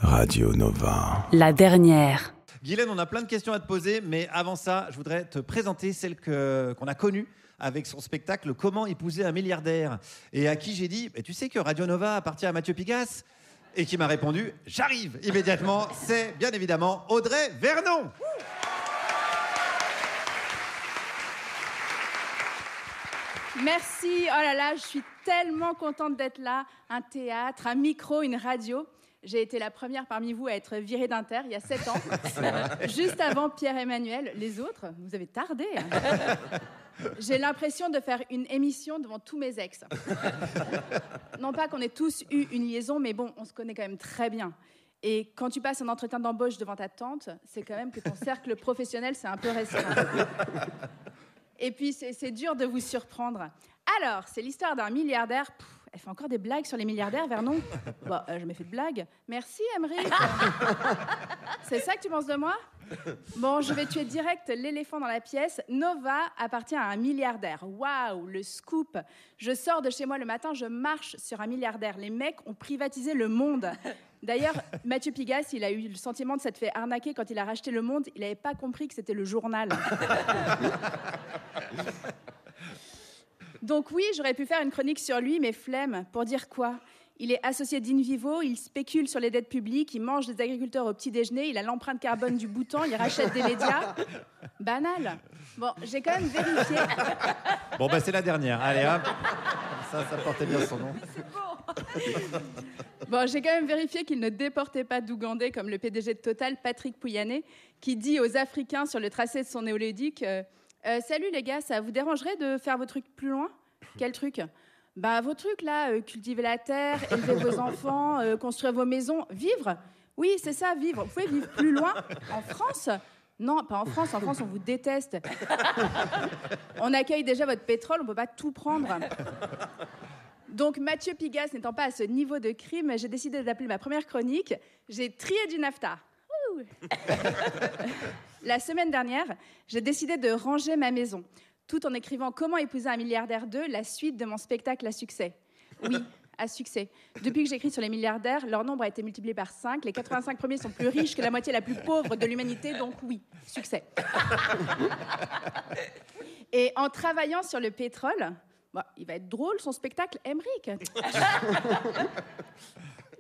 Radio Nova. La dernière. Guylaine, on a plein de questions à te poser, mais avant ça, je voudrais te présenter celle qu'on a connue avec son spectacle « Comment épouser un milliardaire ?» et à qui j'ai dit « Tu sais que Radio Nova appartient à Mathieu Pigasse ?» et qui m'a répondu « J'arrive !» immédiatement. C'est bien évidemment Audrey Vernon. Merci, oh là là, je suis tellement contente d'être là. Un théâtre, un micro, une radio. J'ai été la première parmi vous à être virée d'Inter il y a 7 ans, juste avant Pierre-Emmanuel. Les autres, vous avez tardé. J'ai l'impression de faire une émission devant tous mes ex. Non pas qu'on ait tous eu une liaison, mais bon, on se connaît quand même très bien. Et quand tu passes un entretien d'embauche devant ta tante, c'est quand même que ton cercle professionnel, c'est un peu restreint. Et puis, c'est dur de vous surprendre. Alors, c'est l'histoire d'un milliardaire. Elle fait encore des blagues sur les milliardaires, Vernon. Bon, je me fais de blagues. Merci, Aymeric. C'est ça que tu penses de moi? Bon, je vais tuer direct l'éléphant dans la pièce. Nova appartient à un milliardaire. Waouh, le scoop. Je sors de chez moi le matin, je marche sur un milliardaire. Les mecs ont privatisé le monde. D'ailleurs, Mathieu Pigasse, il a eu le sentiment de s'être fait arnaquer quand il a racheté Le Monde. Il n'avait pas compris que c'était le journal. Donc oui, j'aurais pu faire une chronique sur lui, mais flemme. Pour dire quoi? Il est associé d'Invivo, il spécule sur les dettes publiques, il mange des agriculteurs au petit déjeuner, il a l'empreinte carbone du Bhoutan, il rachète des médias. Banal. Bon, j'ai quand même vérifié. Bon, bah c'est la dernière. Allez, hop. Ça portait bien son nom. C'est beau. Bon, j'ai quand même vérifié qu'il ne déportait pas d'Ougandais comme le PDG de Total, Patrick Pouyanné, qui dit aux Africains sur le tracé de son néolédique salut les gars, ça vous dérangerait de faire vos trucs plus loin? Quel truc? Bah vos trucs là, cultiver la terre, élever vos enfants, construire vos maisons, vivre. Oui, c'est ça, vivre. Vous pouvez vivre plus loin en France? Non, pas en France. En France, on vous déteste. On accueille déjà votre pétrole, on ne peut pas tout prendre. Donc, Mathieu Pigasse n'étant pas à ce niveau de crime, j'ai décidé d'appeler ma première chronique « J'ai trié du NAFTA ». La semaine dernière, j'ai décidé de ranger ma maison, tout en écrivant « Comment épouser un milliardaire 2 », la suite de mon spectacle à succès. Oui, à succès. Depuis que j'écris sur les milliardaires, leur nombre a été multiplié par 5. Les 85 premiers sont plus riches que la moitié la plus pauvre de l'humanité, donc oui, succès. Et en travaillant sur le pétrole, bon, il va être drôle son spectacle, Aymeric.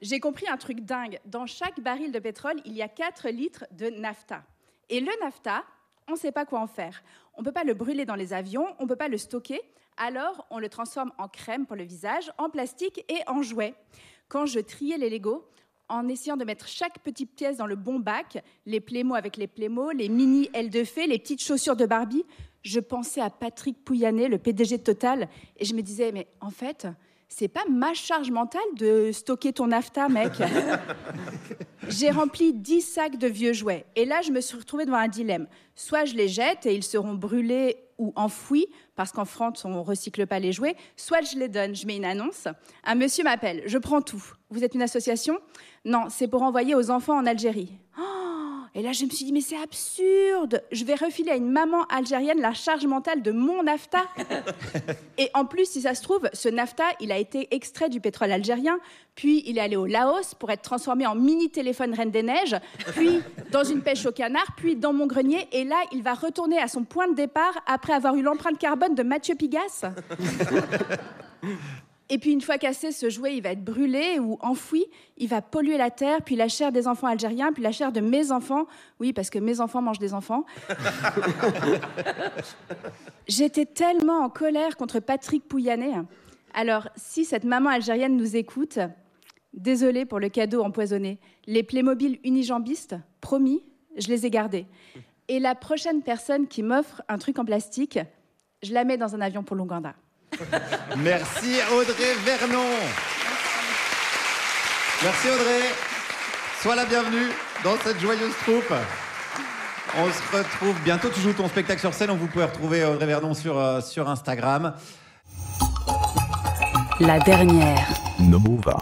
J'ai compris un truc dingue. Dans chaque baril de pétrole, il y a 4 litres de nafta. Et le nafta, on ne sait pas quoi en faire. On ne peut pas le brûler dans les avions, on ne peut pas le stocker. Alors, on le transforme en crème pour le visage, en plastique et en jouets. Quand je triais les Legos, en essayant de mettre chaque petite pièce dans le bon bac, les Playmo avec les Playmo, les mini ailes de fée, les petites chaussures de Barbie, je pensais à Patrick Pouyanné, le PDG de Total, et je me disais, mais en fait, c'est pas ma charge mentale de stocker ton nafta, mec. J'ai rempli 10 sacs de vieux jouets. Et là, je me suis retrouvée devant un dilemme. Soit je les jette et ils seront brûlés ou enfouis, parce qu'en France, on ne recycle pas les jouets. Soit je les donne, je mets une annonce. Un monsieur m'appelle, je prends tout. Vous êtes une association? Non, c'est pour envoyer aux enfants en Algérie. Et là, je me suis dit, mais c'est absurde. Je vais refiler à une maman algérienne la charge mentale de mon nafta. Et en plus, si ça se trouve, ce nafta, il a été extrait du pétrole algérien, puis il est allé au Laos pour être transformé en mini-téléphone Reine des Neiges, puis dans une pêche au canard, puis dans mon grenier. Et là, il va retourner à son point de départ après avoir eu l'empreinte carbone de Mathieu Pigasse. Et puis, une fois cassé, ce jouet, il va être brûlé ou enfoui. Il va polluer la terre, puis la chair des enfants algériens, puis la chair de mes enfants. Oui, parce que mes enfants mangent des enfants. J'étais tellement en colère contre Patrick Pouyanné. Alors, si cette maman algérienne nous écoute, désolée pour le cadeau empoisonné. Les Playmobil unijambistes, promis, je les ai gardés. Et la prochaine personne qui m'offre un truc en plastique, je la mets dans un avion pour l'Ouganda. Merci Audrey Vernon. Merci Audrey. Sois la bienvenue dans cette joyeuse troupe. On se retrouve bientôt. Tu joues ton spectacle sur scène, donc vous pouvez retrouver Audrey Vernon sur Instagram. La dernière. Nova.